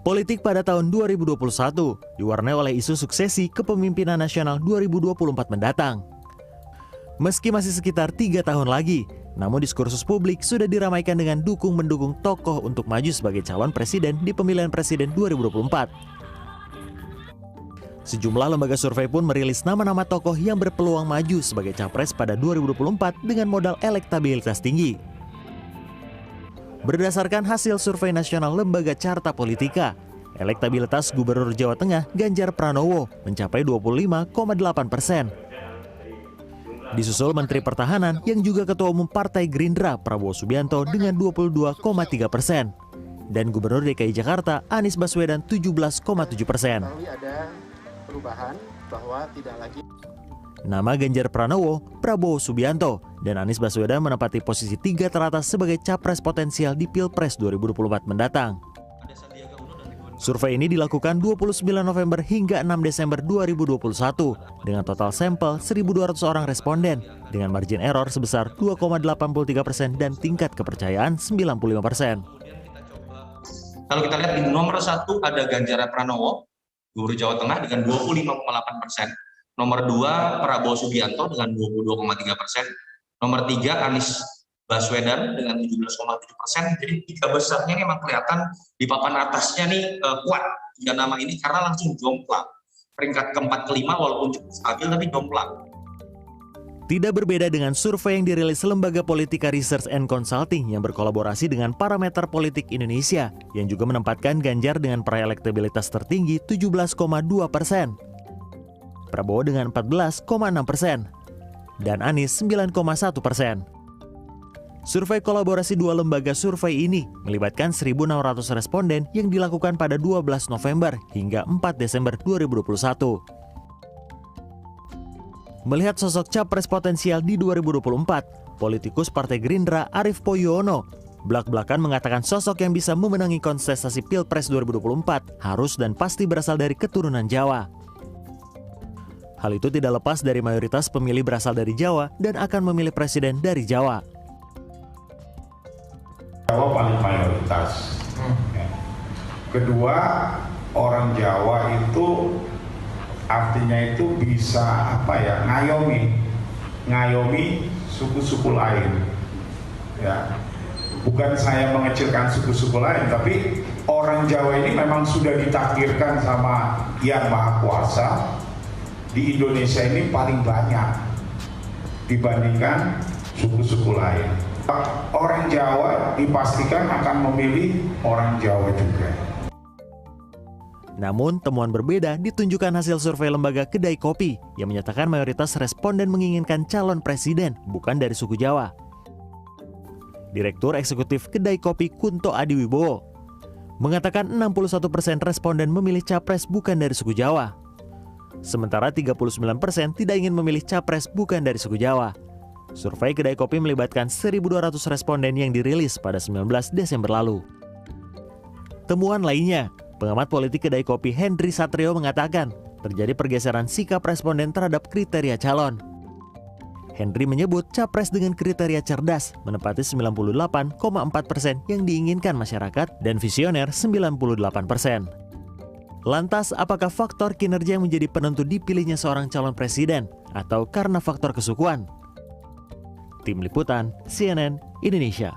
Politik pada tahun 2021 diwarnai oleh isu suksesi kepemimpinan nasional 2024 mendatang. Meski masih sekitar 3 tahun lagi, namun diskursus publik sudah diramaikan dengan mendukung tokoh untuk maju sebagai calon presiden di pemilihan presiden 2024. Sejumlah lembaga survei pun merilis nama-nama tokoh yang berpeluang maju sebagai capres pada 2024 dengan modal elektabilitas tinggi. Berdasarkan hasil survei nasional lembaga Carta Politika, elektabilitas Gubernur Jawa Tengah Ganjar Pranowo mencapai 25,8%. Disusul Menteri Pertahanan yang juga Ketua Umum Partai Gerindra Prabowo Subianto dengan 22,3%. Dan Gubernur DKI Jakarta Anies Baswedan 17,7%. Ada perubahan bahwa tidak lagi nama Ganjar Pranowo, Prabowo Subianto, dan Anies Baswedan menempati posisi 3 teratas sebagai capres potensial di Pilpres 2024 mendatang. Survei ini dilakukan 29 November hingga 6 Desember 2021 dengan total sampel 1.200 orang responden dengan margin error sebesar 2,83% dan tingkat kepercayaan 95%. Kalau kita lihat di nomor 1 ada Ganjar Pranowo, Gubernur Jawa Tengah dengan 25,8%. Nomor 2 Prabowo Subianto dengan 22,3%. Nomor 3 Anies Baswedan dengan 17,7%. Jadi 3 besarnya memang kelihatan di papan atasnya nih kuat 3 nama ini karena langsung jomplang. Peringkat keempat kelima walaupun cukup stabil tapi jomplang. Tidak berbeda dengan survei yang dirilis Lembaga Politika Research and Consulting yang berkolaborasi dengan Parameter Politik Indonesia yang juga menempatkan Ganjar dengan peraih elektabilitas tertinggi 17,2%. Prabowo dengan 14,6% dan Anies 9,1%. Survei kolaborasi 2 lembaga survei ini melibatkan 1.600 responden yang dilakukan pada 12 November hingga 4 Desember 2021. Melihat sosok capres potensial di 2024, politikus Partai Gerindra Arief Poyono belak-belakan mengatakan sosok yang bisa memenangi kontestasi Pilpres 2024 harus dan pasti berasal dari keturunan Jawa. Hal itu tidak lepas dari mayoritas pemilih berasal dari Jawa dan akan memilih presiden dari Jawa. Jawa paling mayoritas. Kedua, orang Jawa itu artinya itu bisa ngayomi suku-suku lain. Ya. Bukan saya mengecilkan suku-suku lain, tapi orang Jawa ini memang sudah ditakdirkan sama Yang Maha Kuasa. Di Indonesia ini paling banyak dibandingkan suku-suku lain. Orang Jawa dipastikan akan memilih orang Jawa juga. Namun, temuan berbeda ditunjukkan hasil survei lembaga Kedai Kopi yang menyatakan mayoritas responden menginginkan calon presiden bukan dari suku Jawa. Direktur Eksekutif Kedai Kopi Kunto Adiwibowo mengatakan 61% responden memilih capres bukan dari suku Jawa. Sementara 39% tidak ingin memilih capres bukan dari suku Jawa. Survei Kedai Kopi melibatkan 1.200 responden yang dirilis pada 19 Desember lalu. Temuan lainnya, pengamat politik Kedai Kopi Henry Satrio mengatakan terjadi pergeseran sikap responden terhadap kriteria calon. Henry menyebut capres dengan kriteria cerdas menempati 98,4% yang diinginkan masyarakat dan visioner 98%. Lantas, apakah faktor kinerja yang menjadi penentu dipilihnya seorang calon presiden atau karena faktor kesukuan? Tim Liputan CNN Indonesia.